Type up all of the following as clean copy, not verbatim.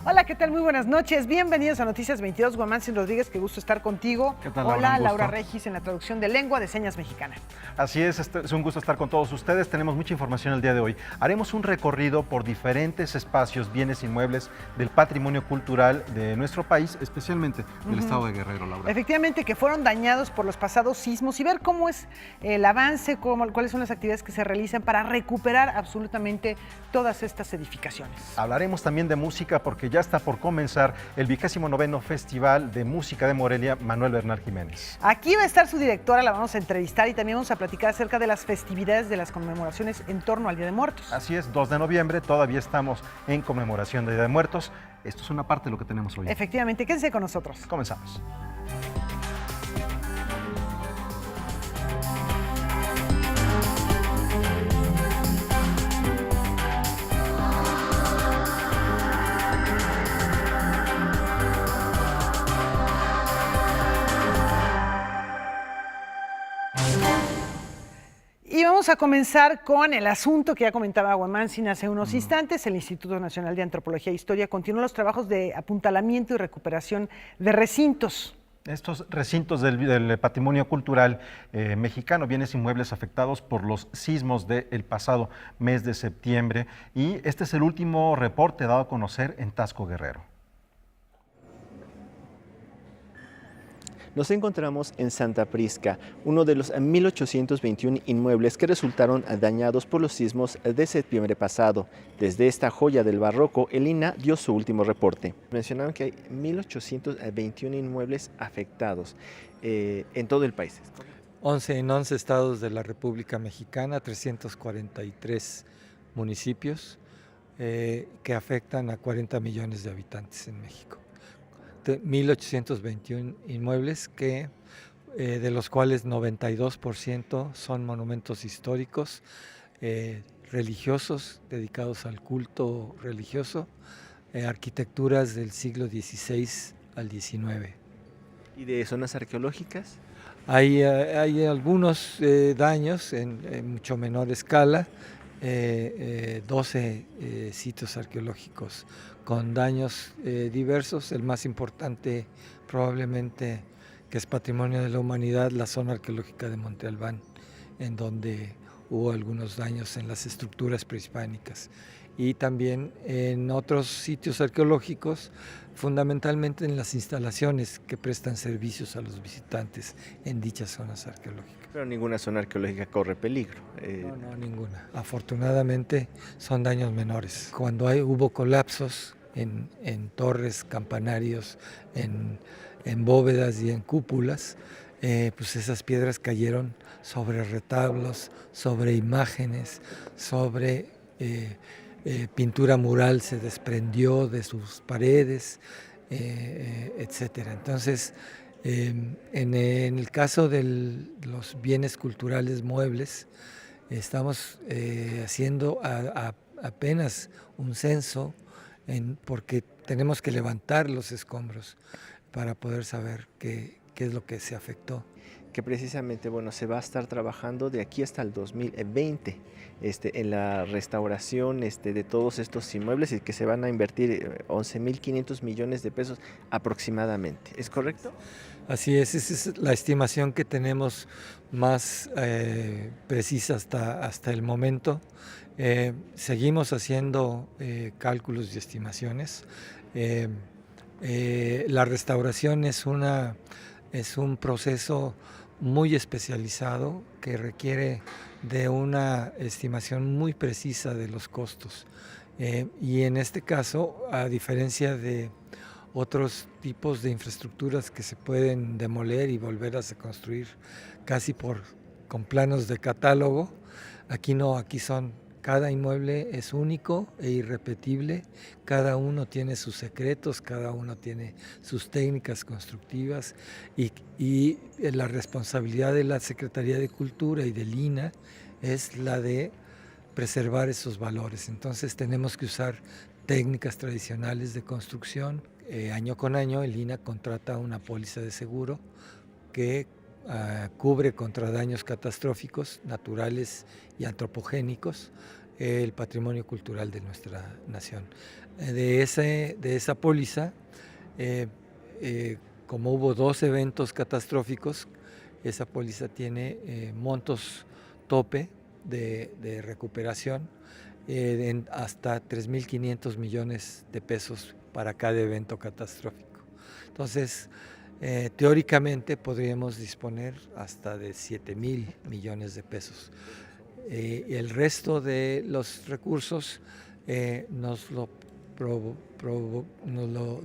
Hola, ¿qué tal? Muy buenas noches. Bienvenidos a Noticias 22. Guamán Rodríguez, qué gusto estar contigo. ¿Qué tal, Hola, Laura Regis en la traducción de Lengua de Señas Mexicana. Así es un gusto estar con todos ustedes. Tenemos mucha información el día de hoy. Haremos un recorrido por diferentes espacios, bienes inmuebles del patrimonio cultural de nuestro país, especialmente del estado de Guerrero, Laura. Efectivamente, que fueron dañados por los pasados sismos y ver cómo es el avance, cuáles son las actividades que se realizan para recuperar absolutamente todas estas edificaciones. Hablaremos también de música porque ya está por comenzar el 29º Festival de Música de Morelia, Manuel Bernal Jiménez. Aquí va a estar su directora, la vamos a entrevistar y también vamos a platicar acerca de las festividades de las conmemoraciones en torno al Día de Muertos. Así es, 2 de noviembre, todavía estamos en conmemoración del Día de Muertos. Esto es una parte de lo que tenemos hoy. Efectivamente, quédense con nosotros. Comenzamos. Y vamos a comenzar con el asunto que ya comentaba Guamansin hace unos instantes. El Instituto Nacional de Antropología e Historia continúa los trabajos de apuntalamiento y recuperación de recintos. Estos recintos del patrimonio cultural mexicano, bienes inmuebles afectados por los sismos del pasado mes de septiembre, y este es el último reporte dado a conocer en Taxco, Guerrero. Nos encontramos en Santa Prisca, uno de los 1.821 inmuebles que resultaron dañados por los sismos de septiembre pasado. Desde esta joya del barroco, el INAH dio su último reporte. Mencionaron que hay 1.821 inmuebles afectados en todo el país. 11 en 11 estados de la República Mexicana, 343 municipios que afectan a 40 millones de habitantes en México. 1.821 inmuebles de los cuales 92% son monumentos históricos, religiosos, dedicados al culto religioso, arquitecturas del siglo XVI al XIX. ¿Y de zonas arqueológicas? Hay algunos daños en mucho menor escala, 12 sitios arqueológicos con daños diversos. El más importante probablemente, que es Patrimonio de la Humanidad, la zona arqueológica de Monte Albán, en donde hubo algunos daños en las estructuras prehispánicas, y también en otros sitios arqueológicos, fundamentalmente en las instalaciones que prestan servicios a los visitantes en dichas zonas arqueológicas. Pero ninguna zona arqueológica corre peligro. No, ninguna. Afortunadamente son daños menores. Cuando hubo colapsos en torres, campanarios, en bóvedas y en cúpulas, pues esas piedras cayeron sobre retablos, sobre imágenes, sobre pintura mural, se desprendió de sus paredes, etcétera. Entonces, en el caso de los bienes culturales muebles, estamos haciendo apenas un censo, porque tenemos que levantar los escombros para poder saber qué es lo que se afectó. Que precisamente, bueno, se va a estar trabajando de aquí hasta el 2020 en la restauración de todos estos inmuebles, y que se van a invertir 11.500 millones de pesos aproximadamente. ¿Es correcto? Así es, esa es la estimación que tenemos más precisa hasta el momento. Seguimos haciendo cálculos y estimaciones. La restauración es un proceso muy especializado que requiere de una estimación muy precisa de los costos. Y en este caso, a diferencia de otros tipos de infraestructuras que se pueden demoler y volver a construir casi con planos de catálogo, aquí no, aquí cada inmueble es único e irrepetible, cada uno tiene sus secretos, cada uno tiene sus técnicas constructivas, y la responsabilidad de la Secretaría de Cultura y del INAH es la de preservar esos valores. Entonces tenemos que usar técnicas tradicionales de construcción. Año con año el INAH contrata una póliza de seguro que cubre contra daños catastróficos, naturales y antropogénicos, el patrimonio cultural de nuestra nación. De esa póliza, como hubo 2 eventos catastróficos, esa póliza tiene montos tope de recuperación en hasta 3.500 millones de pesos para cada evento catastrófico. Entonces, teóricamente podríamos disponer hasta de 7.000 millones de pesos. El resto de los recursos nos lo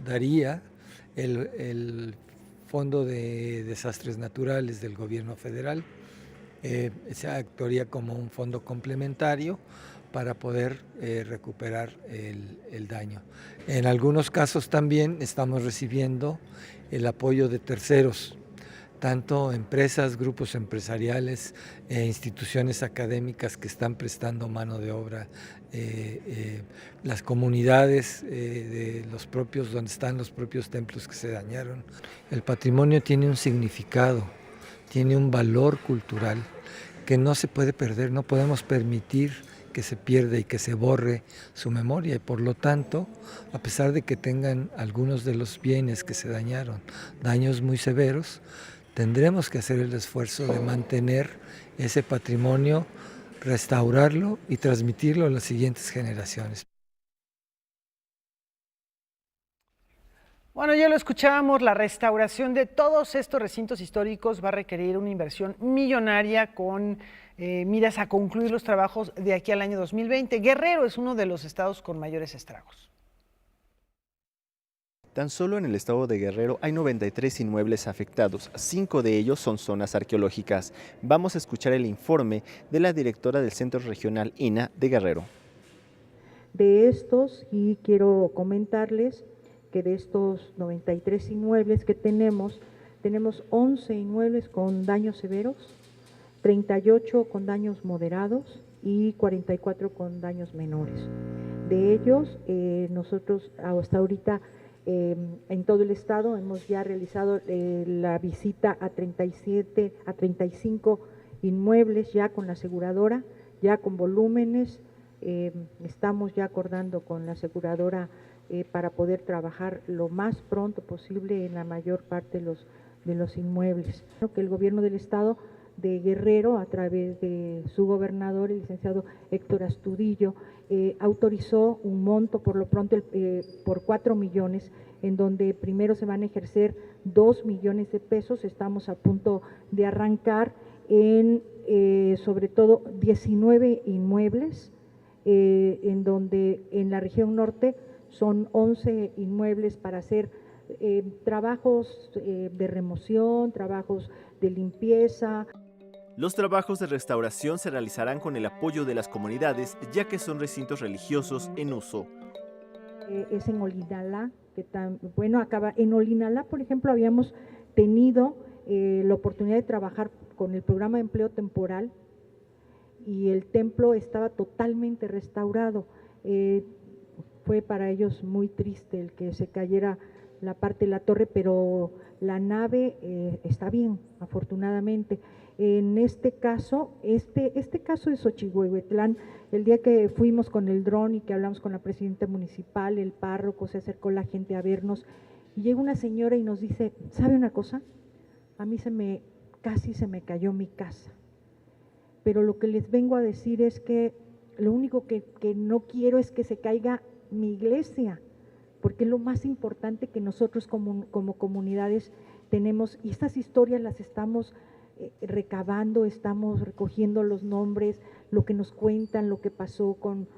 daría el Fondo de Desastres Naturales del Gobierno Federal. Se actuaría como un fondo complementario para poder recuperar el daño. En algunos casos también estamos recibiendo el apoyo de terceros, tanto empresas, grupos empresariales e instituciones académicas que están prestando mano de obra, las comunidades de los propios, donde están los propios templos que se dañaron. El patrimonio tiene un significado, tiene un valor cultural que no se puede perder, no podemos permitir que se pierda y que se borre su memoria, y por lo tanto, a pesar de que tengan algunos de los bienes que se dañaron, daños muy severos, tendremos que hacer el esfuerzo de mantener ese patrimonio, restaurarlo y transmitirlo a las siguientes generaciones. Bueno, ya lo escuchábamos, la restauración de todos estos recintos históricos va a requerir una inversión millonaria con miras a concluir los trabajos de aquí al año 2020. Guerrero es uno de los estados con mayores estragos. Tan solo en el estado de Guerrero hay 93 inmuebles afectados, 5 de ellos son zonas arqueológicas. Vamos a escuchar el informe de la directora del Centro Regional INAH de Guerrero. De estos, y quiero comentarles que de estos 93 inmuebles que tenemos 11 inmuebles con daños severos, 38 con daños moderados y 44 con daños menores. De ellos, nosotros hasta ahorita en todo el estado hemos ya realizado la visita a 35 inmuebles ya con la aseguradora, ya con volúmenes. Estamos ya acordando con la aseguradora para poder trabajar lo más pronto posible en la mayor parte de los inmuebles. Que el gobierno del estado de Guerrero, a través de su gobernador, el licenciado Héctor Astudillo, autorizó un monto por lo pronto por 4 millones, en donde primero se van a ejercer 2 millones de pesos. Estamos a punto de arrancar en sobre todo 19 inmuebles, en donde en la región norte son 11 inmuebles para hacer trabajos de remoción, trabajos de limpieza. Los trabajos de restauración se realizarán con el apoyo de las comunidades, ya que son recintos religiosos en uso. Es en Olinalá, en Olinalá, por ejemplo, habíamos tenido la oportunidad de trabajar con el programa de empleo temporal y el templo estaba totalmente restaurado. Fue para ellos muy triste el que se cayera la parte de la torre, pero la nave está bien, afortunadamente. En este caso, este caso de Xochihuehuetlán, el día que fuimos con el dron y que hablamos con la presidenta municipal, el párroco, se acercó la gente a vernos, y llega una señora y nos dice, ¿sabe una cosa? A mí casi se me cayó mi casa, pero lo que les vengo a decir es que lo único que no quiero es que se caiga mi iglesia, porque es lo más importante que nosotros como comunidades tenemos, y estas historias las estamos recabando, estamos recogiendo los nombres, lo que nos cuentan, lo que pasó con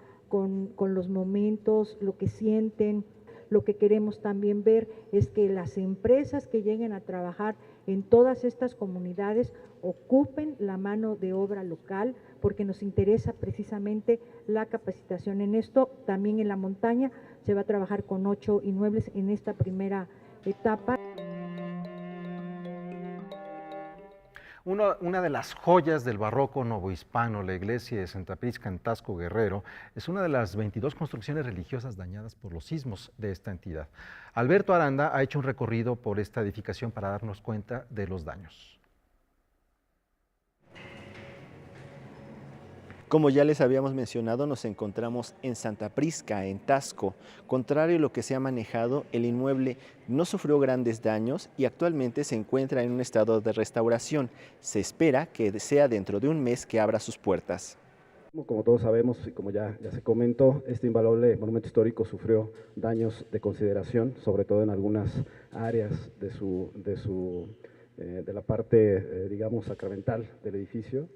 los momentos, lo que sienten. Lo que queremos también ver es que las empresas que lleguen a trabajar en todas estas comunidades ocupen la mano de obra local, porque nos interesa precisamente la capacitación en esto. También en la montaña se va a trabajar con 8 inmuebles en esta primera etapa. Una de las joyas del barroco novohispano, la iglesia de Santa Prisca en Taxco, Guerrero, es una de las 22 construcciones religiosas dañadas por los sismos de esta entidad. Alberto Aranda ha hecho un recorrido por esta edificación para darnos cuenta de los daños. Como ya les habíamos mencionado, nos encontramos en Santa Prisca, en Taxco. Contrario a lo que se ha manejado, el inmueble no sufrió grandes daños y actualmente se encuentra en un estado de restauración. Se espera que sea dentro de un mes que abra sus puertas. Como todos sabemos y como ya se comentó, este invaluable monumento histórico sufrió daños de consideración, sobre todo en algunas áreas de la parte, digamos, sacramental del edificio,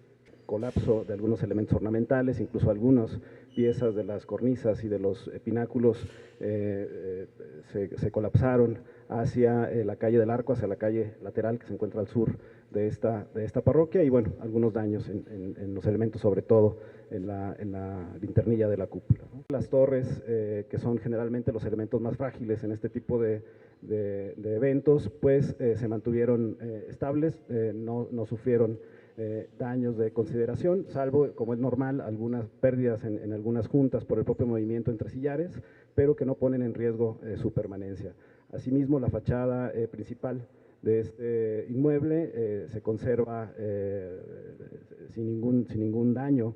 colapso de algunos elementos ornamentales, incluso algunas piezas de las cornisas y de los pináculos se colapsaron hacia la calle del Arco, hacia la calle lateral que se encuentra al sur de esta parroquia, y bueno, algunos daños en los elementos, sobre todo en la linternilla de la cúpula, ¿no? Las torres, que son generalmente los elementos más frágiles en este tipo de eventos, pues se mantuvieron estables, no sufrieron daños de consideración, salvo, como es normal, algunas pérdidas en algunas juntas por el propio movimiento entre sillares, pero que no ponen en riesgo su permanencia. Asimismo, la fachada principal de este inmueble se conserva sin ningún daño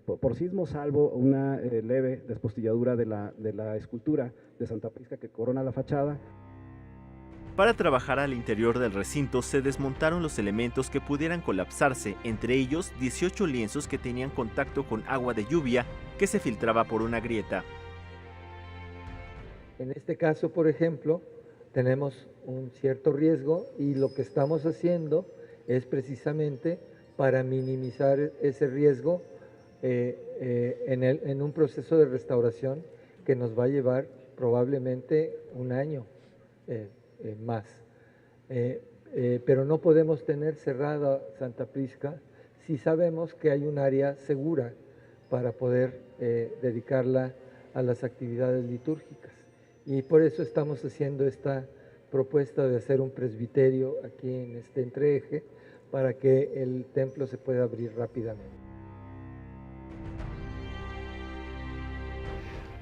por sismo, salvo una leve despostilladura de la escultura de Santa Prisca que corona la fachada. Para trabajar al interior del recinto se desmontaron los elementos que pudieran colapsarse, entre ellos 18 lienzos que tenían contacto con agua de lluvia que se filtraba por una grieta. En este caso, por ejemplo, tenemos un cierto riesgo y lo que estamos haciendo es precisamente para minimizar ese riesgo en un proceso de restauración que nos va a llevar probablemente un año más. Pero no podemos tener cerrada Santa Prisca si sabemos que hay un área segura para poder dedicarla a las actividades litúrgicas. Y por eso estamos haciendo esta propuesta de hacer un presbiterio aquí en este entreeje para que el templo se pueda abrir rápidamente.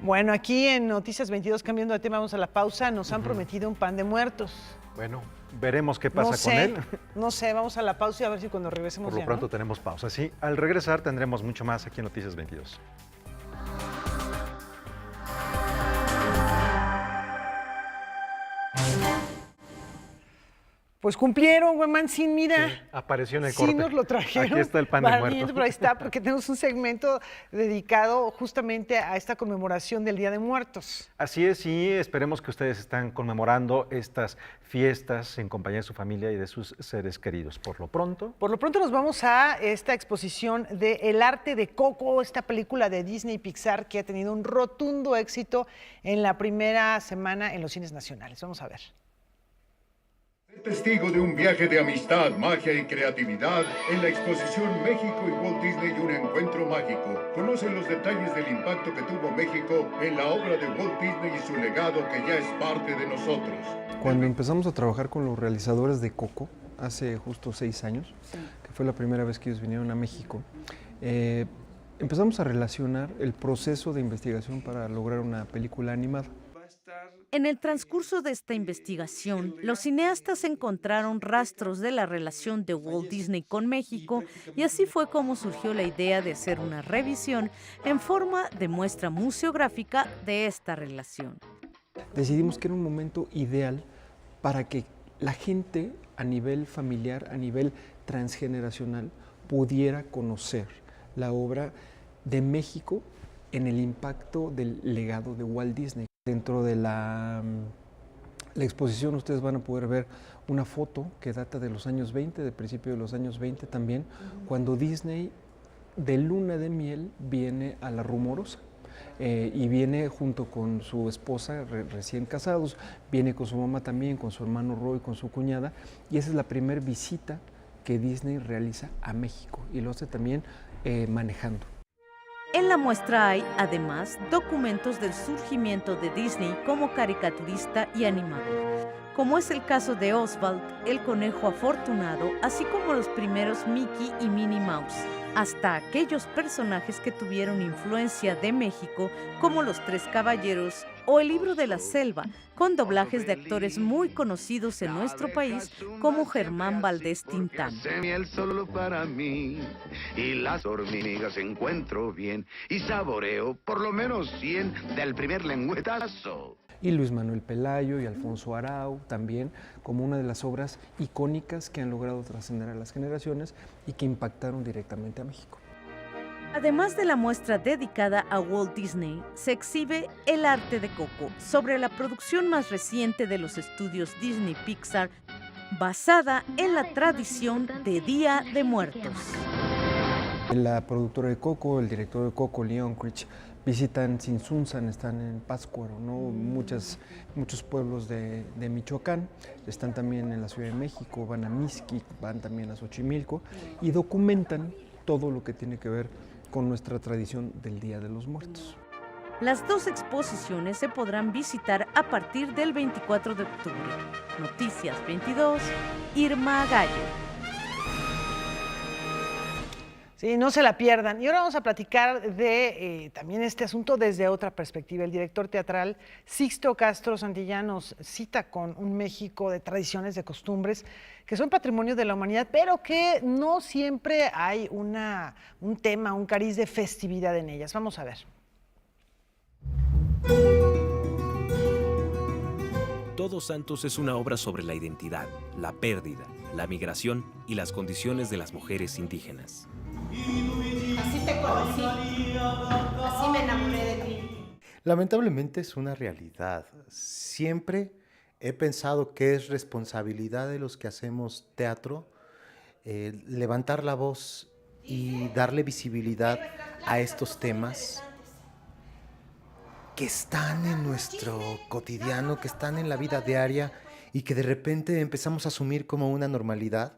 Bueno, aquí en Noticias 22, cambiando de tema, vamos a la pausa, nos han prometido un pan de muertos. Bueno, veremos qué pasa con él. No sé, vamos a la pausa y a ver si cuando regresemos Por lo pronto tenemos pausa. Sí, al regresar tendremos mucho más aquí en Noticias 22. Pues cumplieron, Guamancín, mira. Sí, apareció en el corte. Sí, nos lo trajeron. Aquí está el pan de muertos. Pero ahí está, porque tenemos un segmento dedicado justamente a esta conmemoración del Día de Muertos. Así es, y esperemos que ustedes están conmemorando estas fiestas en compañía de su familia y de sus seres queridos. Por lo pronto nos vamos a esta exposición de El arte de Coco, esta película de Disney y Pixar que ha tenido un rotundo éxito en la primera semana en los cines nacionales. Vamos a ver. Testigo de un viaje de amistad, magia y creatividad en la exposición México y Walt Disney, un encuentro mágico. Conoce los detalles del impacto que tuvo México en la obra de Walt Disney y su legado que ya es parte de nosotros. Cuando empezamos a trabajar con los realizadores de Coco, hace justo 6 años, que fue la primera vez que ellos vinieron a México, empezamos a relacionar el proceso de investigación para lograr una película animada. En el transcurso de esta investigación, los cineastas encontraron rastros de la relación de Walt Disney con México y así fue como surgió la idea de hacer una revisión en forma de muestra museográfica de esta relación. Decidimos que era un momento ideal para que la gente a nivel familiar, a nivel transgeneracional, pudiera conocer la obra de México en el impacto del legado de Walt Disney. Dentro de la exposición ustedes van a poder ver una foto que data de los años 20, de principio de los años 20 también, cuando Disney de luna de miel viene a La Rumorosa y viene junto con su esposa recién casados, viene con su mamá también, con su hermano Roy, con su cuñada, y esa es la primera visita que Disney realiza a México y lo hace también manejando. En la muestra hay, además, documentos del surgimiento de Disney como caricaturista y animador, como es el caso de Oswald, el conejo afortunado, así como los primeros Mickey y Minnie Mouse, hasta aquellos personajes que tuvieron influencia de México, como los Tres Caballeros o El libro de la selva, con doblajes de actores muy conocidos en nuestro país como Germán Valdés Tintán. Miel solo para mí y las hormigas encuentro bien y saboreo por lo menos 100 del primer lengüetazo. Y Luis Manuel Pelayo y Alfonso Arau también, como una de las obras icónicas que han logrado trascender a las generaciones y que impactaron directamente a México. Además de la muestra dedicada a Walt Disney, se exhibe El arte de Coco, sobre la producción más reciente de los estudios Disney Pixar, basada en la tradición de Día de Muertos. La productora de Coco, el director de Coco, Leon Critch, visitan Tzintzuntzan, están en Pátzcuaro, ¿no? Muchos pueblos de Michoacán, están también en la Ciudad de México, van a Mixquic, van también a Xochimilco y documentan todo lo que tiene que ver con nuestra tradición del Día de los Muertos. Las dos exposiciones se podrán visitar a partir del 24 de octubre. Noticias 22, Irma Gallo. Sí, no se la pierdan. Y ahora vamos a platicar de también este asunto desde otra perspectiva. El director teatral Sixto Castro Santillán nos cita con un México de tradiciones, de costumbres, que son patrimonio de la humanidad, pero que no siempre hay un tema, un cariz de festividad en ellas. Vamos a ver. Todos Santos es una obra sobre la identidad, la pérdida, la migración y las condiciones de las mujeres indígenas. Así te conocí, así me enamoré de ti. Lamentablemente es una realidad. Siempre he pensado que es responsabilidad de los que hacemos teatro levantar la voz y darle visibilidad a estos temas que están en nuestro cotidiano, que están en la vida diaria y que de repente empezamos a asumir como una normalidad.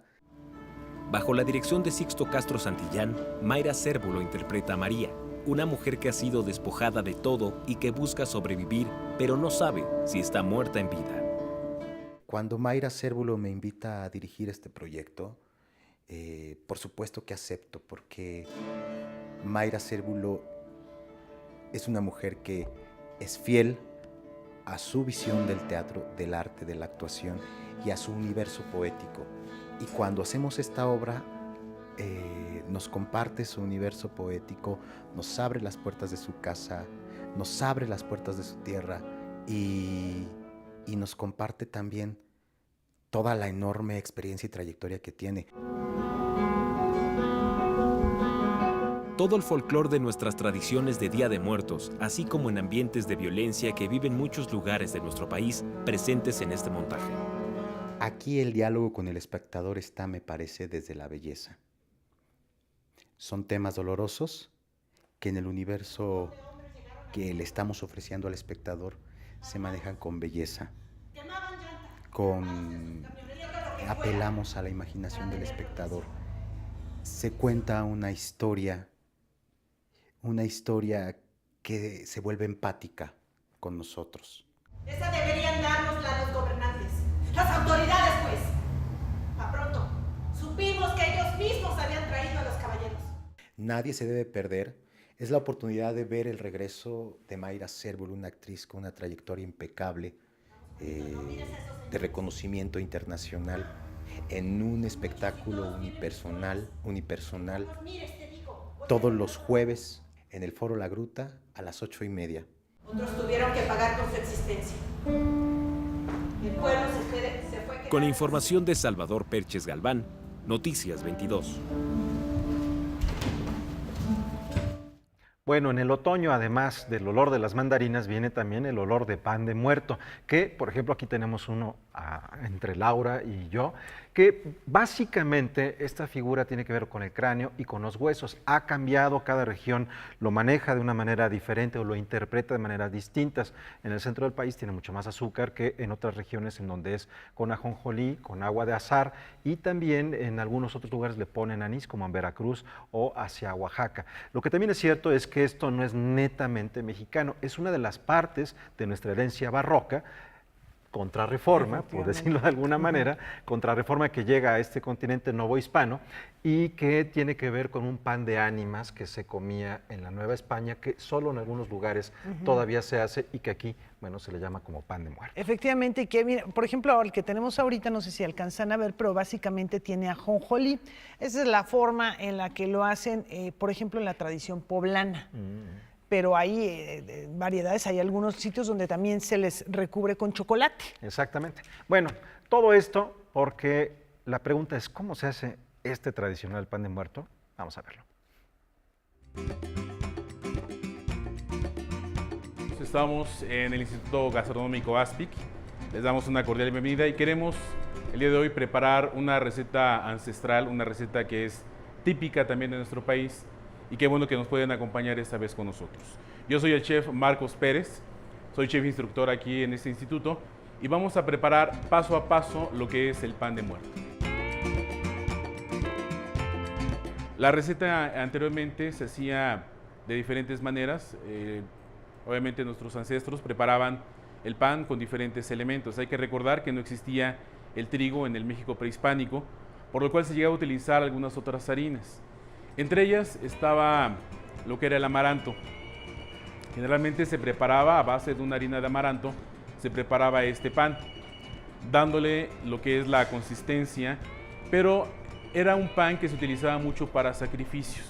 Bajo la dirección de Sixto Castro Santillán, Mayra Cérvulo interpreta a María, una mujer que ha sido despojada de todo y que busca sobrevivir, pero no sabe si está muerta en vida. Cuando Mayra Cérvulo me invita a dirigir este proyecto, por supuesto que acepto, porque Mayra Cérvulo es una mujer que es fiel a su visión del teatro, del arte, de la actuación y a su universo poético. Y cuando hacemos esta obra, nos comparte su universo poético, nos abre las puertas de su casa, nos abre las puertas de su tierra y nos comparte también toda la enorme experiencia y trayectoria que tiene. Todo el folclore de nuestras tradiciones de Día de Muertos, así como en ambientes de violencia que viven muchos lugares de nuestro país, presentes en este montaje. Aquí el diálogo con el espectador está, me parece, desde la belleza. Son temas dolorosos que en el universo que le estamos ofreciendo al espectador se manejan con belleza, apelamos a la imaginación del espectador. Se cuenta una historia que se vuelve empática con nosotros. Esa deberían dárnosla los gobernantes, las autoridades, pues. A pronto, supimos que ellos mismos habían traído a los caballeros. Nadie se debe perder. Es la oportunidad de ver el regreso de Mayra Cérvulo, una actriz con una trayectoria impecable, de reconocimiento internacional, en un espectáculo unipersonal, todos los jueves en el Foro La Gruta a las 8:30. Otros tuvieron que pagar con su existencia. El pueblo se fue... Con información de Salvador Perches Galván, Noticias 22. Bueno, en el otoño, además del olor de las mandarinas, viene también el olor de pan de muerto, que, por ejemplo, aquí tenemos uno entre Laura y yo, que básicamente esta figura tiene que ver con el cráneo y con los huesos. Ha cambiado, cada región lo maneja de una manera diferente o lo interpreta de maneras distintas. En el centro del país tiene mucho más azúcar que en otras regiones en donde es con ajonjolí, con agua de azahar, y también en algunos otros lugares le ponen anís, como en Veracruz o hacia Oaxaca. Lo que también es cierto es que esto no es netamente mexicano, es una de las partes de nuestra herencia barroca, Contrarreforma, por decirlo de alguna manera, Contrarreforma que llega a este continente novohispano y que tiene que ver con un pan de ánimas que se comía en la Nueva España, que solo en algunos lugares todavía se hace y que aquí, bueno, se le llama como pan de muerto. Efectivamente, que mira, por ejemplo, el que tenemos ahorita, no sé si alcanzan a ver, pero básicamente tiene ajonjolí. Esa es la forma en la que lo hacen, por ejemplo, en la tradición poblana. Pero hay variedades, hay algunos sitios donde también se les recubre con chocolate. Exactamente. Bueno, todo esto porque la pregunta es, ¿cómo se hace este tradicional pan de muerto? Vamos a verlo. Estamos en el Instituto Gastronómico ASPIC, les damos una cordial bienvenida y queremos el día de hoy preparar una receta ancestral, una receta que es típica también de nuestro país y qué bueno que nos pueden acompañar esta vez con nosotros. Yo soy el chef Marcos Pérez, soy chef instructor aquí en este instituto y vamos a preparar paso a paso lo que es el pan de muerto. La receta anteriormente se hacía de diferentes maneras. Obviamente nuestros ancestros preparaban el pan con diferentes elementos. Hay que recordar que no existía el trigo en el México prehispánico, por lo cual se llegaba a utilizar algunas otras harinas. Entre ellas estaba lo que era el amaranto. Generalmente se preparaba a base de una harina de amaranto, se preparaba este pan, dándole lo que es la consistencia, pero era un pan que se utilizaba mucho para sacrificios,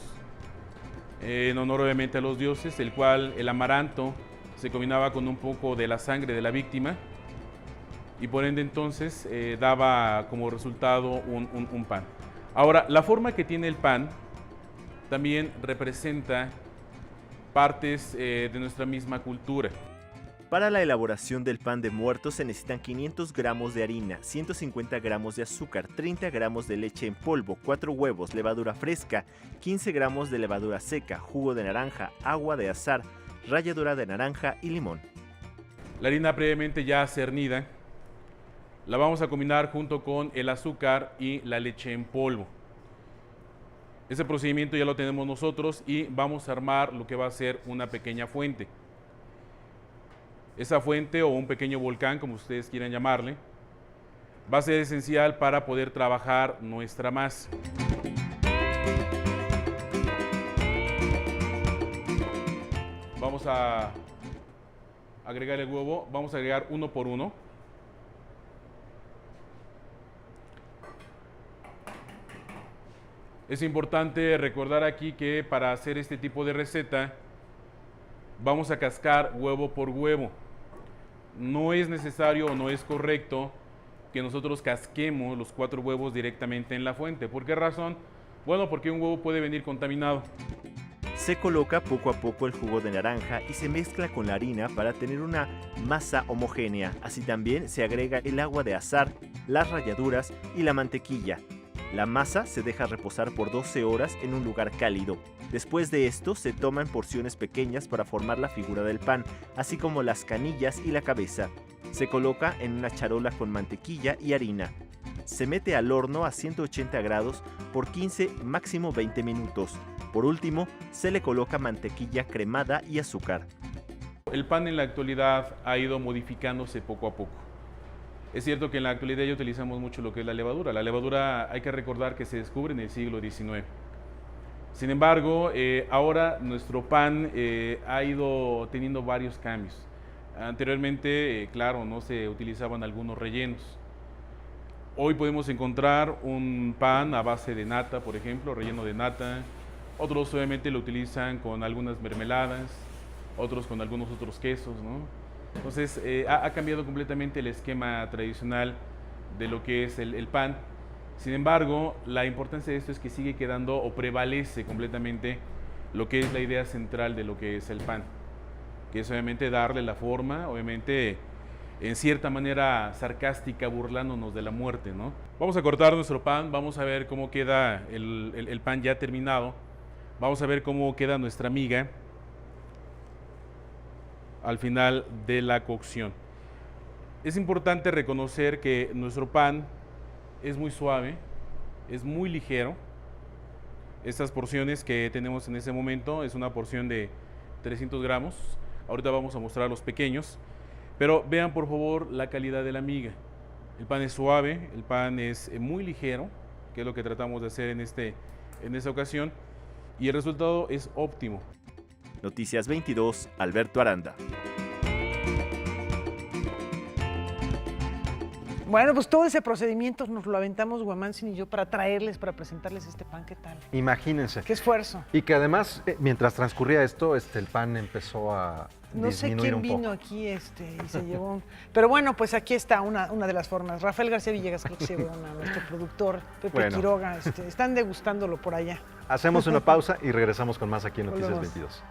en honor obviamente a los dioses, el cual el amaranto se combinaba con un poco de la sangre de la víctima y por ende entonces daba como resultado un pan. Ahora, la forma que tiene el pan también representa partes de nuestra misma cultura. Para la elaboración del pan de muerto se necesitan 500 gramos de harina, 150 gramos de azúcar, 30 gramos de leche en polvo, 4 huevos, levadura fresca, 15 gramos de levadura seca, jugo de naranja, agua de azahar, ralladura de naranja y limón. La harina previamente ya cernida la vamos a combinar junto con el azúcar y la leche en polvo. Ese procedimiento ya lo tenemos nosotros y vamos a armar lo que va a ser una pequeña fuente. Esa fuente o un pequeño volcán, como ustedes quieran llamarle, va a ser esencial para poder trabajar nuestra masa. Vamos a agregar el huevo, vamos a agregar uno por uno. Es importante recordar aquí que para hacer este tipo de receta vamos a cascar huevo por huevo. No es necesario o no es correcto que nosotros casquemos los 4 huevos directamente en la fuente. ¿Por qué razón? Bueno, porque un huevo puede venir contaminado. Se coloca poco a poco el jugo de naranja y se mezcla con la harina para tener una masa homogénea. Así también se agrega el agua de azahar, las ralladuras y la mantequilla. La masa se deja reposar por 12 horas en un lugar cálido. Después de esto se toman porciones pequeñas para formar la figura del pan, así como las canillas y la cabeza. Se coloca en una charola con mantequilla y harina. Se mete al horno a 180 grados por 15, máximo 20 minutos. Por último, se le coloca mantequilla cremada y azúcar. El pan en la actualidad ha ido modificándose poco a poco. Es cierto que en la actualidad ya utilizamos mucho lo que es la levadura. La levadura hay que recordar que se descubre en el siglo XIX. Sin embargo, ahora nuestro pan ha ido teniendo varios cambios. Anteriormente, claro, no se utilizaban algunos rellenos. Hoy podemos encontrar un pan a base de nata, por ejemplo, relleno de nata. Otros obviamente lo utilizan con algunas mermeladas, otros con algunos otros quesos, ¿no? Entonces, ha cambiado completamente el esquema tradicional de lo que es el pan. Sin embargo, la importancia de esto es que sigue quedando o prevalece completamente lo que es la idea central de lo que es el pan, que es obviamente darle la forma, obviamente en cierta manera sarcástica, burlándonos de la muerte, ¿no? Vamos a cortar nuestro pan, vamos a ver cómo queda el pan ya terminado, vamos a ver cómo queda nuestra miga al final de la cocción. Es importante reconocer que nuestro pan es muy suave, es muy ligero. Estas porciones que tenemos en este momento es una porción de 300 gramos. Ahorita vamos a mostrar los pequeños. Pero vean por favor la calidad de la miga. El pan es suave, el pan es muy ligero, que es lo que tratamos de hacer en esta ocasión, y el resultado es óptimo. Noticias 22, Alberto Aranda. Bueno, pues todo ese procedimiento nos lo aventamos Guamantzin y yo para traerles, para presentarles este pan. ¿Qué tal? Imagínense. Qué esfuerzo. Y que además, mientras transcurría esto, el pan empezó a No sé disminuir quién un poco. vino aquí y se llevó un... Pero bueno, pues aquí está una de las formas. Rafael García Villegas creo que se llevó una, nuestro productor, Pepe Bueno. Quiroga, están degustándolo por allá. Hacemos una pausa y regresamos con más aquí en Noticias Volvemos. 22.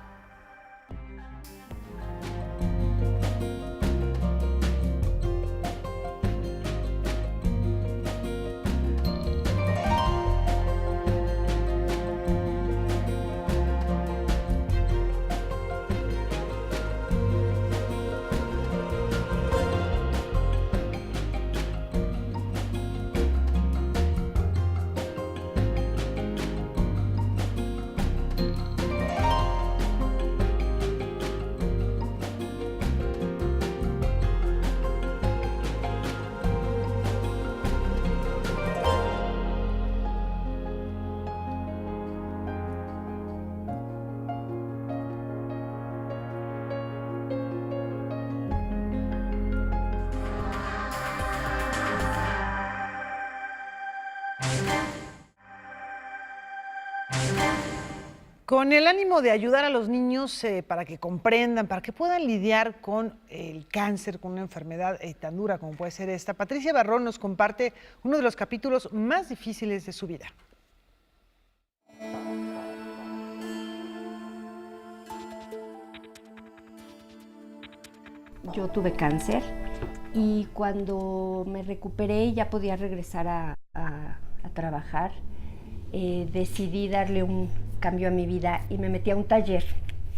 Con el ánimo de ayudar a los niños para que comprendan, para que puedan lidiar con el cáncer, con una enfermedad tan dura como puede ser esta, Patricia Barrón nos comparte uno de los capítulos más difíciles de su vida. Yo tuve cáncer y cuando me recuperé y ya podía regresar a trabajar, decidí darle un cambio a mi vida y me metí a un taller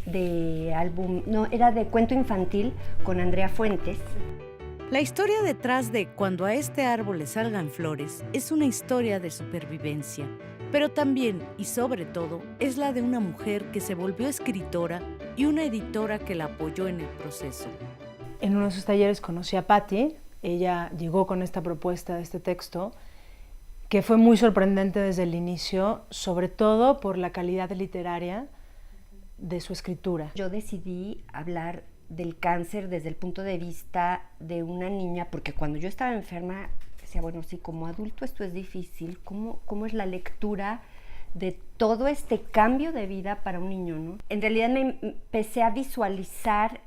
de álbum, no, era de cuento infantil con Andrea Fuentes. La historia detrás de Cuando a este árbol le salgan flores es una historia de supervivencia, pero también y sobre todo es la de una mujer que se volvió escritora y una editora que la apoyó en el proceso. En uno de esos talleres conocí a Patti, ella llegó con esta propuesta de este texto, que fue muy sorprendente desde el inicio, sobre todo por la calidad literaria de su escritura. Yo decidí hablar del cáncer desde el punto de vista de una niña, porque cuando yo estaba enferma, decía, bueno, sí, como adulto esto es difícil, ¿cómo es la lectura de todo este cambio de vida para un niño, ¿no? En realidad me empecé a visualizar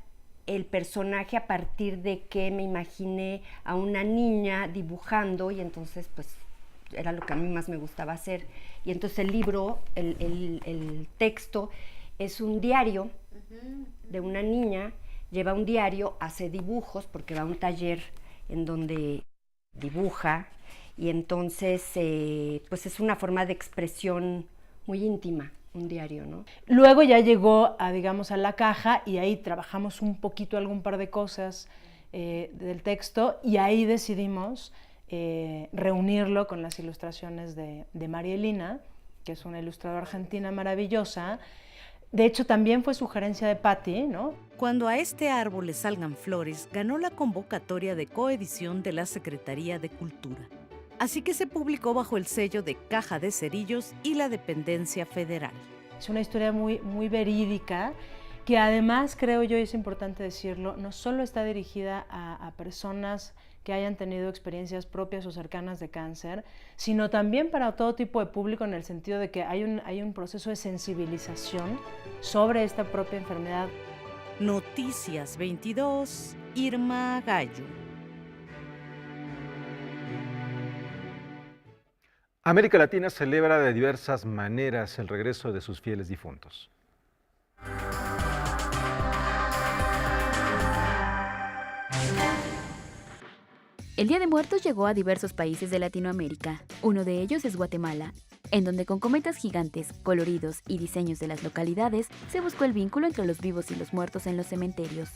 el personaje a partir de que me imaginé a una niña dibujando y entonces pues era lo que a mí más me gustaba hacer. Y entonces el libro, el texto, es un diario de una niña, lleva un diario, hace dibujos, porque va a un taller en donde dibuja, y entonces pues es una forma de expresión muy íntima, un diario, ¿no? Luego ya llegó a, digamos, a la caja y ahí trabajamos un poquito, algún par de cosas del texto, y ahí decidimos reunirlo con las ilustraciones de María Elina, que es una ilustradora argentina maravillosa. De hecho, también fue sugerencia de Patti, ¿no? Cuando a este árbol le salgan flores, ganó la convocatoria de coedición de la Secretaría de Cultura. Así que se publicó bajo el sello de Caja de Cerillos y la Dependencia Federal. Es una historia muy, muy verídica, que además, creo yo, y es importante decirlo, no solo está dirigida a personas que hayan tenido experiencias propias o cercanas de cáncer, sino también para todo tipo de público, en el sentido de que hay un proceso de sensibilización sobre esta propia enfermedad. Noticias 22, Irma Gallo. América Latina celebra de diversas maneras el regreso de sus fieles difuntos. El Día de Muertos llegó a diversos países de Latinoamérica. Uno de ellos es Guatemala, en donde con cometas gigantes, coloridos y diseños de las localidades, se buscó el vínculo entre los vivos y los muertos en los cementerios.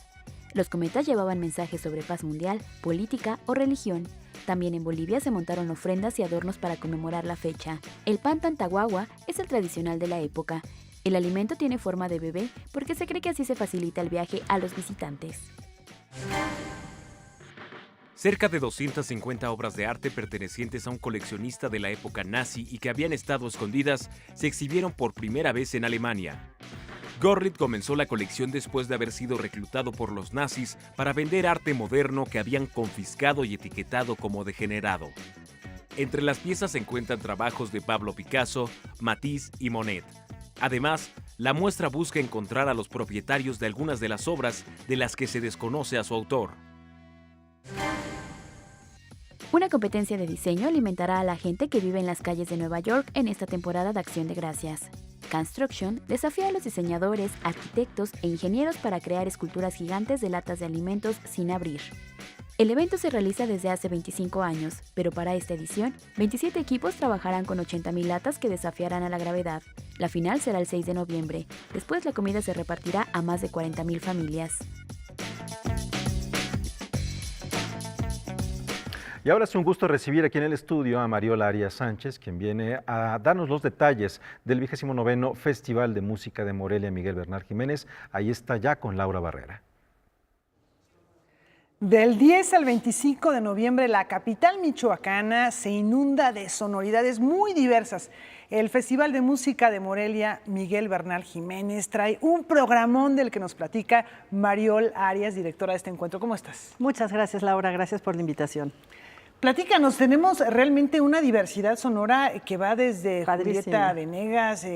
Los cometas llevaban mensajes sobre paz mundial, política o religión. También en Bolivia se montaron ofrendas y adornos para conmemorar la fecha. El pan tantahuagua es el tradicional de la época. El alimento tiene forma de bebé porque se cree que así se facilita el viaje a los visitantes. Cerca de 250 obras de arte pertenecientes a un coleccionista de la época nazi y que habían estado escondidas se exhibieron por primera vez en Alemania. Gorlitt comenzó la colección después de haber sido reclutado por los nazis para vender arte moderno que habían confiscado y etiquetado como degenerado. Entre las piezas se encuentran trabajos de Pablo Picasso, Matisse y Monet. Además, la muestra busca encontrar a los propietarios de algunas de las obras de las que se desconoce a su autor. Una competencia de diseño alimentará a la gente que vive en las calles de Nueva York en esta temporada de Acción de Gracias. Construction desafía a los diseñadores, arquitectos e ingenieros para crear esculturas gigantes de latas de alimentos sin abrir. El evento se realiza desde hace 25 años, pero para esta edición, 27 equipos trabajarán con 80,000 latas que desafiarán a la gravedad. La final será el 6 de noviembre. Después la comida se repartirá a más de 40,000 familias. Y ahora es un gusto recibir aquí en el estudio a Mariola Arias Sánchez, quien viene a darnos los detalles del 29º Festival de Música de Morelia Miguel Bernal Jiménez. Ahí está ya con Laura Barrera. Del 10 al 25 de noviembre, la capital michoacana se inunda de sonoridades muy diversas. El Festival de Música de Morelia Miguel Bernal Jiménez trae un programón del que nos platica Mariola Arias, directora de este encuentro. ¿Cómo estás? Muchas gracias, Laura. Gracias por la invitación. Platícanos, tenemos realmente una diversidad sonora que va desde Julieta Venegas,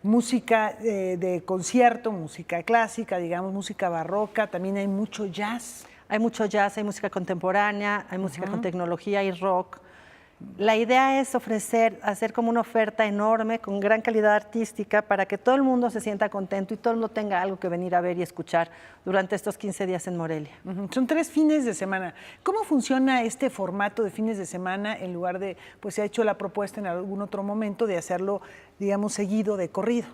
música de concierto, música clásica, digamos, música barroca, también hay mucho jazz. Hay mucho jazz, hay música contemporánea, hay música con tecnología y rock. La idea es hacer como una oferta enorme, con gran calidad artística, para que todo el mundo se sienta contento y todo el mundo tenga algo que venir a ver y escuchar durante estos 15 días en Morelia. Son 3 fines de semana. ¿Cómo funciona este formato de fines de semana en lugar de, pues se ha hecho la propuesta en algún otro momento de hacerlo, digamos, seguido de corrido?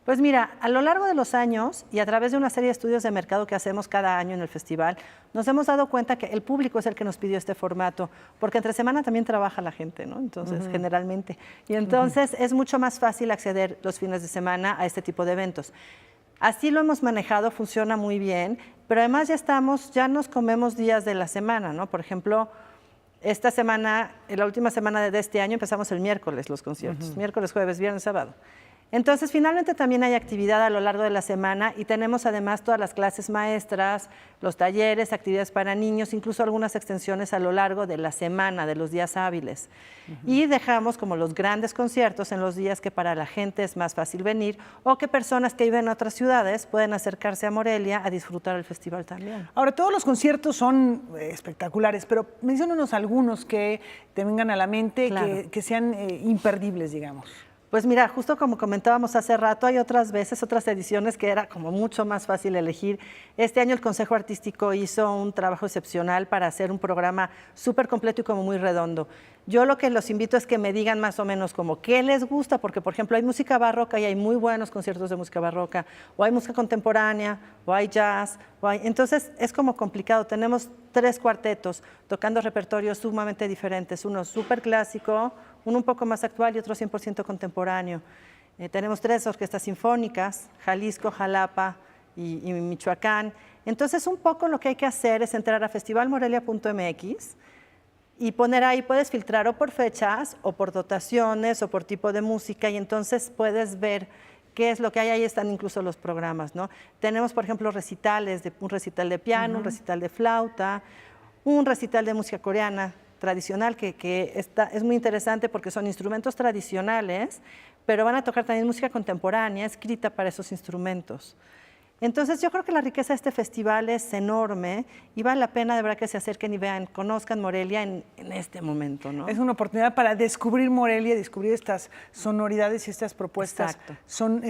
Pues mira, a lo largo de los años y a través de una serie de estudios de mercado que hacemos cada año en el festival, nos hemos dado cuenta que el público es el que nos pidió este formato, porque entre semana también trabaja la gente, ¿no? Entonces, generalmente. Y entonces es mucho más fácil acceder los fines de semana a este tipo de eventos. Así lo hemos manejado, funciona muy bien, pero además ya nos comemos días de la semana, ¿no? Por ejemplo, esta semana, en la última semana de este año, empezamos el miércoles los conciertos, miércoles, jueves, viernes, sábado. Entonces, finalmente también hay actividad a lo largo de la semana y tenemos además todas las clases maestras, los talleres, actividades para niños, incluso algunas extensiones a lo largo de la semana, de los días hábiles. Y dejamos como los grandes conciertos en los días que para la gente es más fácil venir o que personas que viven en otras ciudades pueden acercarse a Morelia a disfrutar el festival también. Ahora, todos los conciertos son espectaculares, pero menciónanos algunos que te vengan a la mente, claro, que sean imperdibles, digamos. Pues mira, justo como comentábamos hace rato, hay otras ediciones que era como mucho más fácil elegir. Este año el Consejo Artístico hizo un trabajo excepcional para hacer un programa súper completo y como muy redondo. Yo lo que los invito es que me digan más o menos como qué les gusta, porque por ejemplo hay música barroca y hay muy buenos conciertos de música barroca, o hay música contemporánea, o hay jazz, entonces es como complicado. Tenemos 3 cuartetos tocando repertorios sumamente diferentes, uno súper clásico, uno un poco más actual y otro 100% contemporáneo. Tenemos 3 orquestas sinfónicas, Jalisco, Jalapa y Michoacán. Entonces un poco lo que hay que hacer es entrar a festivalmorelia.mx y poner ahí, puedes filtrar o por fechas, o por dotaciones, o por tipo de música, y entonces puedes ver qué es lo que hay. Ahí están incluso los programas, ¿no? Tenemos, por ejemplo, recitales, un recital de piano, un recital de flauta, un recital de música coreana tradicional, que es muy interesante porque son instrumentos tradicionales, pero van a tocar también música contemporánea, escrita para esos instrumentos. Entonces yo creo que la riqueza de este festival es enorme y vale la pena de verdad que se acerquen y vean, conozcan Morelia en este momento, ¿no? Es una oportunidad para descubrir Morelia, descubrir estas sonoridades y estas propuestas. Exacto. Son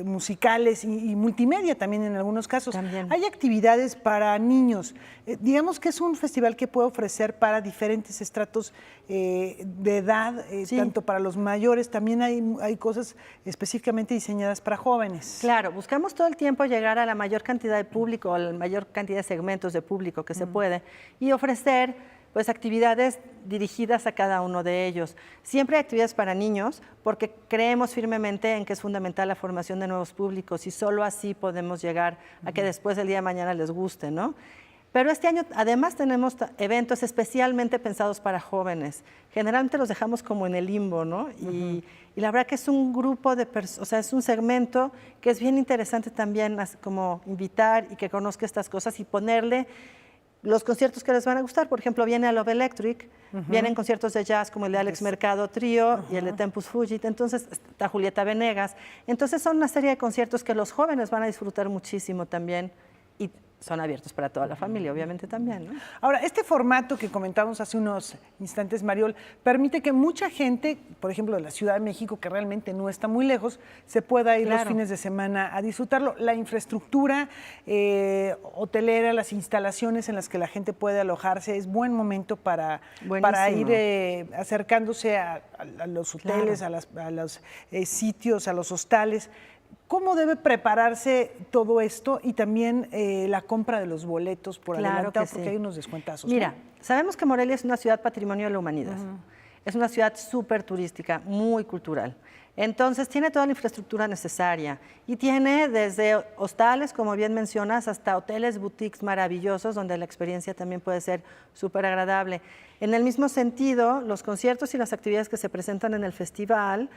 musicales y multimedia también en algunos casos. También. Hay actividades para niños. Digamos que es un festival que puede ofrecer para diferentes estratos de edad, tanto para los mayores, también hay cosas específicamente diseñadas para jóvenes. Claro, buscamos todo el tiempo llegar a la mayor cantidad de público, a la mayor cantidad de segmentos de público que se puede y ofrecer pues actividades dirigidas a cada uno de ellos. Siempre hay actividades para niños porque creemos firmemente en que es fundamental la formación de nuevos públicos y solo así podemos llegar a que después del día de mañana les guste, ¿no? Pero este año además tenemos eventos especialmente pensados para jóvenes. Generalmente los dejamos como en el limbo, ¿no? Y la verdad que es un grupo de personas, o sea, es un segmento que es bien interesante también como invitar y que conozca estas cosas y ponerle los conciertos que les van a gustar. Por ejemplo, viene a Love Electric, vienen conciertos de jazz como el de Alex Mercado Trío y el de Tempus Fugit, entonces está Julieta Venegas. Entonces son una serie de conciertos que los jóvenes van a disfrutar muchísimo también y son abiertos para toda la familia, obviamente también, ¿no? Ahora, este formato que comentábamos hace unos instantes, Mariol, permite que mucha gente, por ejemplo, de la Ciudad de México, que realmente no está muy lejos, se pueda ir los fines de semana a disfrutarlo. La infraestructura hotelera, las instalaciones en las que la gente puede alojarse, es buen momento para ir acercándose a los hoteles, a los sitios, a los hostales. ¿Cómo debe prepararse todo esto y también la compra de los boletos por adelantado? Porque hay unos descuentazos. Mira, sabemos que Morelia es una ciudad patrimonio de la humanidad. Es una ciudad súper turística, muy cultural. Entonces tiene toda la infraestructura necesaria y tiene desde hostales, como bien mencionas, hasta hoteles, boutiques maravillosos donde la experiencia también puede ser súper agradable. En el mismo sentido, los conciertos y las actividades que se presentan en el festival,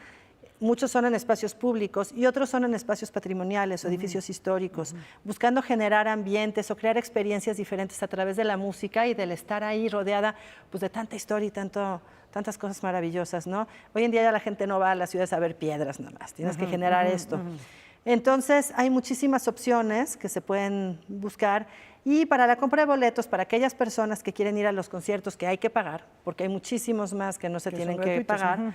muchos son en espacios públicos y otros son en espacios patrimoniales o edificios históricos, buscando generar ambientes o crear experiencias diferentes a través de la música y del estar ahí rodeada pues, de tanta historia y tantas cosas maravillosas, ¿no? Hoy en día ya la gente no va a las ciudades a ver piedras nada más, tienes que generar esto. Entonces hay muchísimas opciones que se pueden buscar. Y para la compra de boletos, para aquellas personas que quieren ir a los conciertos que hay que pagar, porque hay muchísimos más que no se tienen que pagar,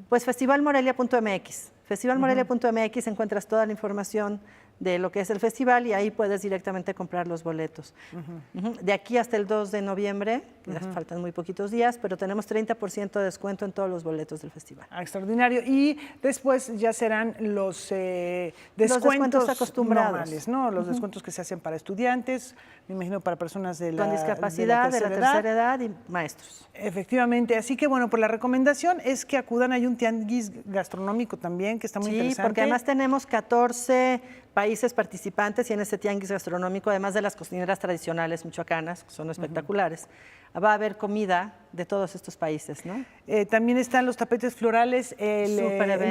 pues festivalmorelia.mx. Festivalmorelia.mx encuentras toda la información de lo que es el festival y ahí puedes directamente comprar los boletos. De aquí hasta el 2 de noviembre, ya faltan muy poquitos días, pero tenemos 30% de descuento en todos los boletos del festival. Extraordinario. Y después ya serán los descuentos acostumbrados, normales, ¿no? Los descuentos que se hacen para estudiantes, me imagino para personas de con discapacidad, de la tercera edad y maestros. Efectivamente. Así que, bueno, pues la recomendación es que acudan. Hay un tianguis gastronómico también que está muy interesante. Sí, porque además tenemos 14 países participantes y en este tianguis gastronómico, además de las cocineras tradicionales michoacanas, que son espectaculares, va a haber comida de todos estos países, ¿no? También están los tapetes florales, el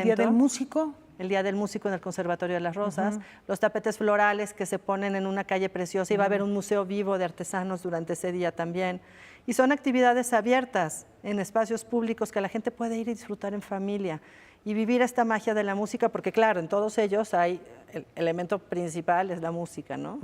Día del Músico. El Día del Músico en el Conservatorio de las Rosas, los tapetes florales que se ponen en una calle preciosa y va a haber un museo vivo de artesanos durante ese día también. Y son actividades abiertas en espacios públicos que la gente puede ir y disfrutar en familia y vivir esta magia de la música, porque claro, en todos ellos hay, el elemento principal es la música, ¿no?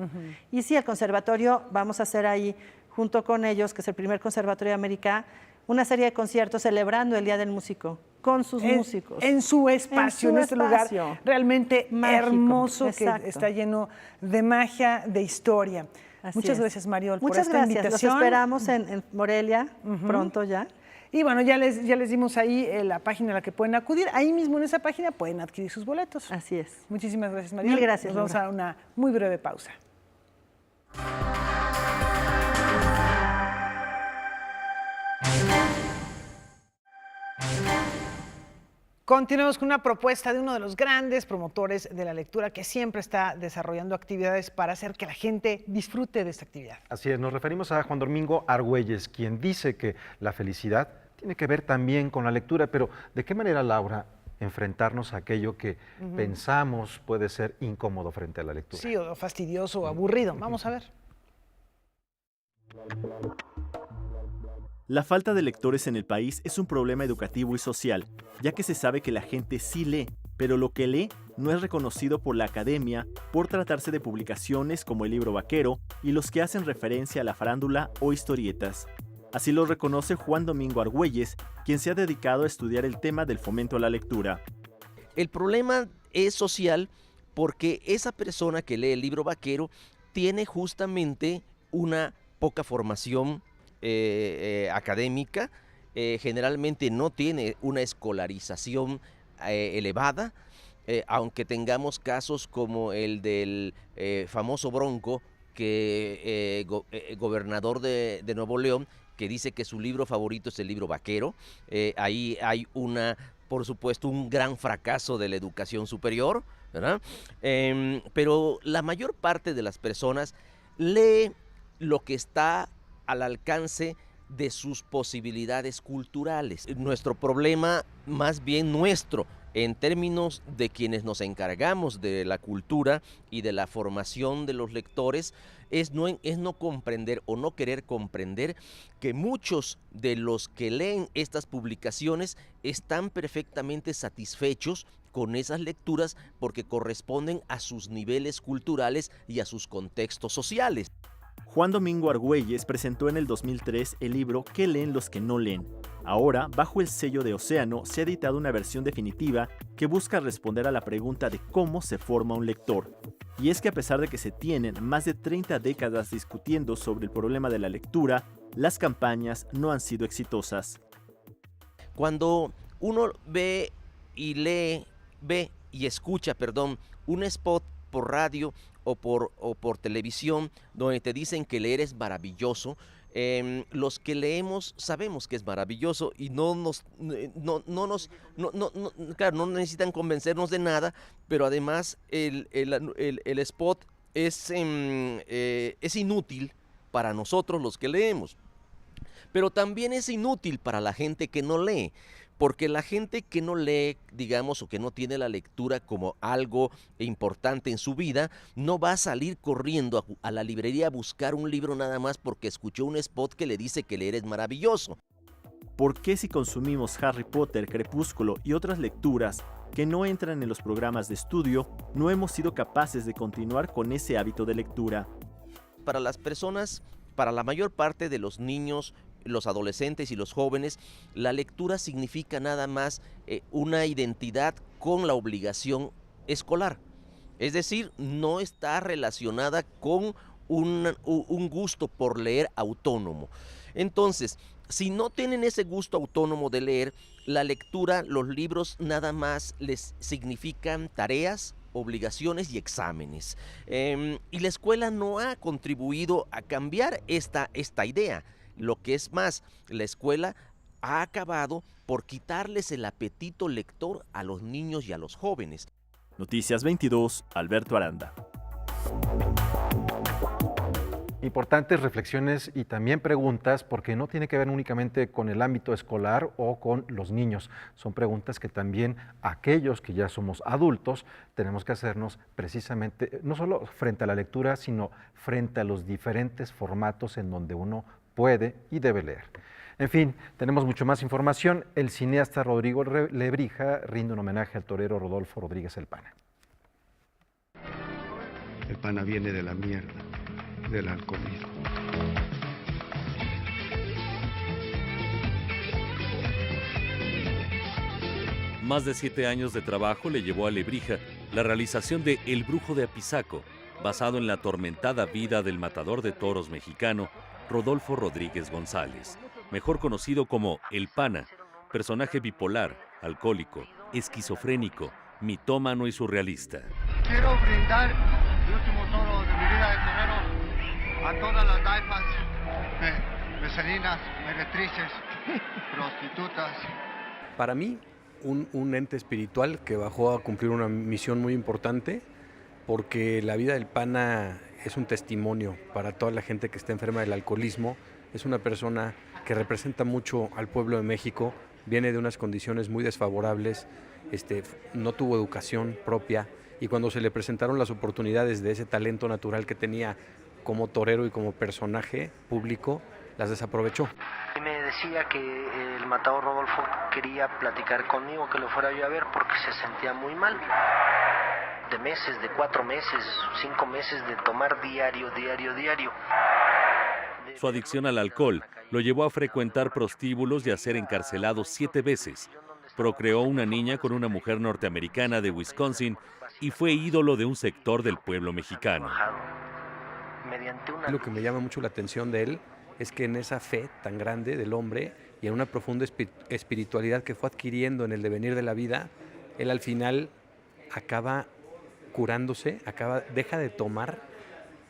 Y sí, el conservatorio, vamos a hacer ahí, junto con ellos, que es el primer conservatorio de América, una serie de conciertos celebrando el Día del Músico, con sus músicicos. En su espacio, en este lugar realmente mágico, hermoso, que está lleno de magia, de historia. Muchas gracias, Mariol, por esta invitación. Los esperamos en Morelia pronto ya. Y bueno, ya les dimos ahí la página a la que pueden acudir. Ahí mismo en esa página pueden adquirir sus boletos. Así es. Muchísimas gracias, Mariol. Mil gracias. Nos vamos a una muy breve pausa. Continuamos con una propuesta de uno de los grandes promotores de la lectura que siempre está desarrollando actividades para hacer que la gente disfrute de esta actividad. Así es, nos referimos a Juan Domingo Argüelles, quien dice que la felicidad tiene que ver también con la lectura, pero ¿de qué manera, Laura, enfrentarnos a aquello que pensamos puede ser incómodo frente a la lectura? Sí, o fastidioso o aburrido. Vamos a ver. La falta de lectores en el país es un problema educativo y social, ya que se sabe que la gente sí lee, pero lo que lee no es reconocido por la academia por tratarse de publicaciones como el libro vaquero y los que hacen referencia a la farándula o historietas. Así lo reconoce Juan Domingo Argüelles, quien se ha dedicado a estudiar el tema del fomento a la lectura. El problema es social porque esa persona que lee el libro vaquero tiene justamente una poca formación académica, generalmente no tiene una escolarización elevada, aunque tengamos casos como el del famoso Bronco, gobernador de Nuevo León, que dice que su libro favorito es el libro vaquero. Ahí hay por supuesto, un gran fracaso de la educación superior, ¿verdad? Pero la mayor parte de las personas lee lo que está al alcance de sus posibilidades culturales. Nuestro problema, más bien nuestro, en términos de quienes nos encargamos de la cultura y de la formación de los lectores, es no comprender o no querer comprender que muchos de los que leen estas publicaciones están perfectamente satisfechos con esas lecturas porque corresponden a sus niveles culturales y a sus contextos sociales. Juan Domingo Argüelles presentó en el 2003 el libro ¿Qué leen los que no leen? Ahora, bajo el sello de Océano, se ha editado una versión definitiva que busca responder a la pregunta de cómo se forma un lector. Y es que a pesar de que se tienen más de 30 décadas discutiendo sobre el problema de la lectura, las campañas no han sido exitosas. Cuando uno ve y escucha, un spot por radio o por televisión donde te dicen que leer es maravilloso, los que leemos sabemos que es maravilloso y no necesitan convencernos de nada, pero además el spot es inútil para nosotros los que leemos. Pero también es inútil para la gente que no lee, porque la gente que no lee, digamos, o que no tiene la lectura como algo importante en su vida, no va a salir corriendo a la librería a buscar un libro nada más porque escuchó un spot que le dice que leer es maravilloso. ¿Por qué si consumimos Harry Potter, Crepúsculo y otras lecturas que no entran en los programas de estudio, no hemos sido capaces de continuar con ese hábito de lectura? Para las personas, para la mayor parte de los niños, los adolescentes y los jóvenes, la lectura significa nada más una identidad con la obligación escolar. Es decir, no está relacionada con un gusto por leer autónomo. Entonces, si no tienen ese gusto autónomo de leer, la lectura, los libros nada más les significan tareas, obligaciones y exámenes. Y la escuela no ha contribuido a cambiar esta idea. Lo que es más, la escuela ha acabado por quitarles el apetito lector a los niños y a los jóvenes. Noticias 22, Alberto Aranda. Importantes reflexiones y también preguntas, porque no tiene que ver únicamente con el ámbito escolar o con los niños. Son preguntas que también aquellos que ya somos adultos tenemos que hacernos precisamente, no solo frente a la lectura, sino frente a los diferentes formatos en donde uno puede y debe leer. En fin, tenemos mucho más información. El cineasta Rodrigo Lebrija rinde un homenaje al torero Rodolfo Rodríguez El Pana. El pana viene de la mierda, del alcoholismo. Más de 7 años de trabajo le llevó a Lebrija la realización de El Brujo de Apizaco, basado en la atormentada vida del matador de toros mexicano Rodolfo Rodríguez González, mejor conocido como El Pana, personaje bipolar, alcohólico, esquizofrénico, mitómano y surrealista. Quiero brindar el último toro de mi vida de torero a todas las daifas, meserinas, meretrices, prostitutas. Para mí, un ente espiritual que bajó a cumplir una misión muy importante, porque la vida del Pana es un testimonio para toda la gente que está enferma del alcoholismo. Es una persona que representa mucho al pueblo de México, viene de unas condiciones muy desfavorables, no tuvo educación propia, y cuando se le presentaron las oportunidades de ese talento natural que tenía como torero y como personaje público, las desaprovechó. Me decía que el matador Rodolfo quería platicar conmigo, que lo fuera yo a ver porque se sentía muy mal. De meses, de 4 meses, 5 meses de tomar diario. Su adicción al alcohol lo llevó a frecuentar prostíbulos y a ser encarcelado 7 veces. Procreó una niña con una mujer norteamericana de Wisconsin y fue ídolo de un sector del pueblo mexicano. Lo que me llama mucho la atención de él es que en esa fe tan grande del hombre y en una profunda espiritualidad que fue adquiriendo en el devenir de la vida, él al final acaba curándose, deja de tomar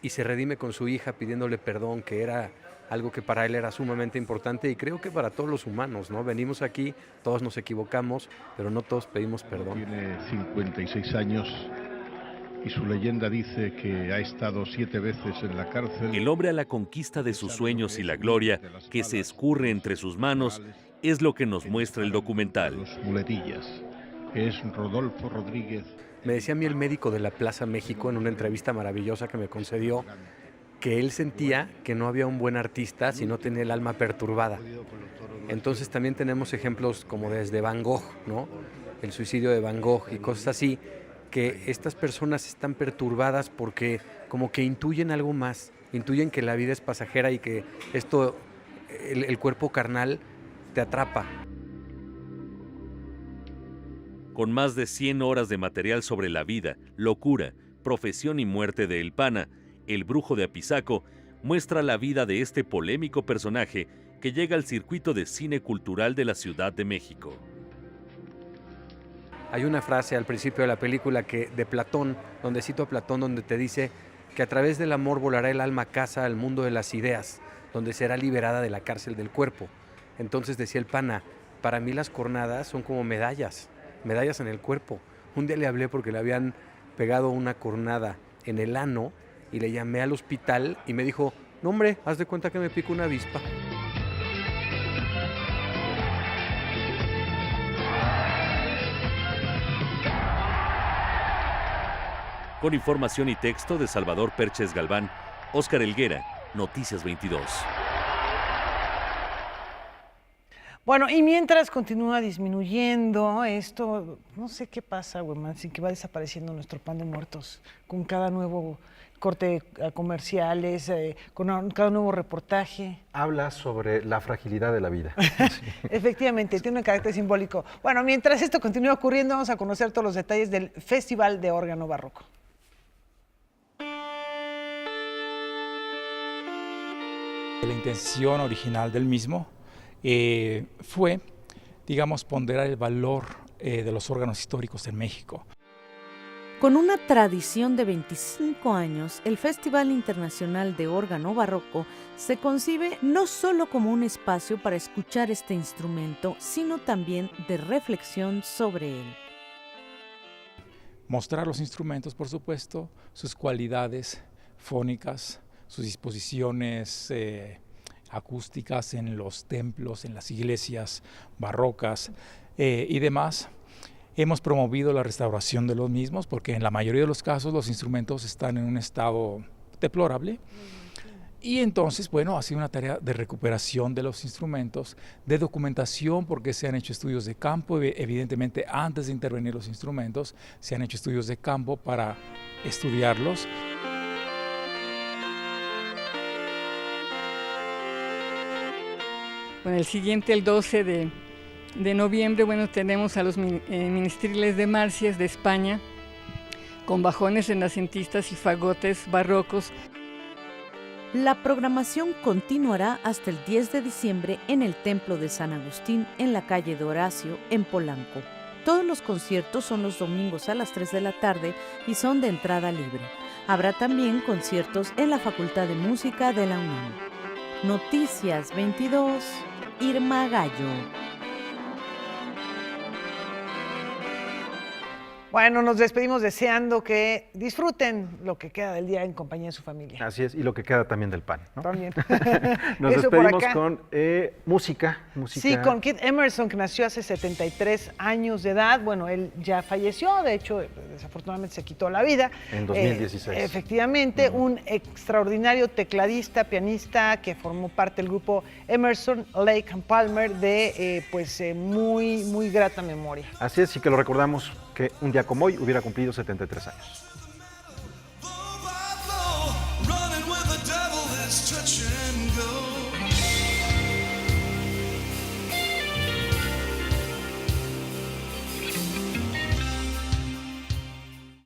y se redime con su hija pidiéndole perdón, que era algo que para él era sumamente importante, y creo que para todos los humanos, ¿no? Venimos aquí, todos nos equivocamos, pero no todos pedimos perdón. Tiene 56 años y su leyenda dice que ha estado 7 veces en la cárcel. El hombre a la conquista de sus sueños y la gloria que se escurre entre sus manos es lo que nos muestra el documental. Los muletillas. Es Rodolfo Rodríguez. Me decía a mí el médico de la Plaza México en una entrevista maravillosa que me concedió que él sentía que no había un buen artista si no tenía el alma perturbada. Entonces también tenemos ejemplos como desde Van Gogh, ¿no? El suicidio de Van Gogh y cosas así, que estas personas están perturbadas porque como que intuyen algo más, intuyen que la vida es pasajera y que esto, el cuerpo carnal te atrapa. Con más de 100 horas de material sobre la vida, locura, profesión y muerte de El Pana, El Brujo de Apizaco muestra la vida de este polémico personaje que llega al circuito de cine cultural de la Ciudad de México. Hay una frase al principio de la película de Platón, donde cito a Platón, donde te dice que a través del amor volará el alma a casa al mundo de las ideas, donde será liberada de la cárcel del cuerpo. Entonces decía El Pana, para mí las cornadas son como medallas en el cuerpo. Un día le hablé porque le habían pegado una cornada en el ano y le llamé al hospital y me dijo, no hombre, haz de cuenta que me pico una avispa. Con información y texto de Salvador Perches Galván, Óscar Helguera, Noticias 22. Bueno, y mientras continúa disminuyendo esto, no sé qué pasa, güey, sin que va desapareciendo nuestro pan de muertos con cada nuevo corte a comerciales, con cada nuevo reportaje. Habla sobre la fragilidad de la vida. Efectivamente, tiene un carácter simbólico. Bueno, mientras esto continúa ocurriendo, vamos a conocer todos los detalles del Festival de Órgano Barroco. La intención original del mismo fue, digamos, ponderar el valor de los órganos históricos en México. Con una tradición de 25 años, el Festival Internacional de Órgano Barroco se concibe no solo como un espacio para escuchar este instrumento, sino también de reflexión sobre él. Mostrar los instrumentos, por supuesto, sus cualidades fónicas, sus disposiciones acústicas en los templos, en las iglesias barrocas y demás. Hemos promovido la restauración de los mismos porque en la mayoría de los casos los instrumentos están en un estado deplorable. Y entonces, bueno, ha sido una tarea de recuperación de los instrumentos, de documentación, porque se han hecho estudios de campo, evidentemente antes de intervenir los instrumentos, se han hecho estudios de campo para estudiarlos. Bueno, el siguiente, el 12 de noviembre, bueno, tenemos a los ministriles de Marcias de España, con bajones renacentistas y fagotes barrocos. La programación continuará hasta el 10 de diciembre en el Templo de San Agustín, en la calle de Horacio, en Polanco. Todos los conciertos son los domingos a las 3 de la tarde y son de entrada libre. Habrá también conciertos en la Facultad de Música de la UNAM. Noticias 22, Irma Gallo. Bueno, nos despedimos deseando que disfruten lo que queda del día en compañía de su familia. Así es, y lo que queda también del pan, ¿no? También. Nos Eso despedimos con música. Sí, con Keith Emerson, que nació hace 73 años de edad. Bueno, él ya falleció, de hecho, desafortunadamente se quitó la vida. En 2016. Efectivamente, un extraordinario tecladista, pianista, que formó parte del grupo Emerson, Lake and Palmer, de muy grata memoria. Así es, y que lo recordamos que un día como hoy hubiera cumplido 73 años.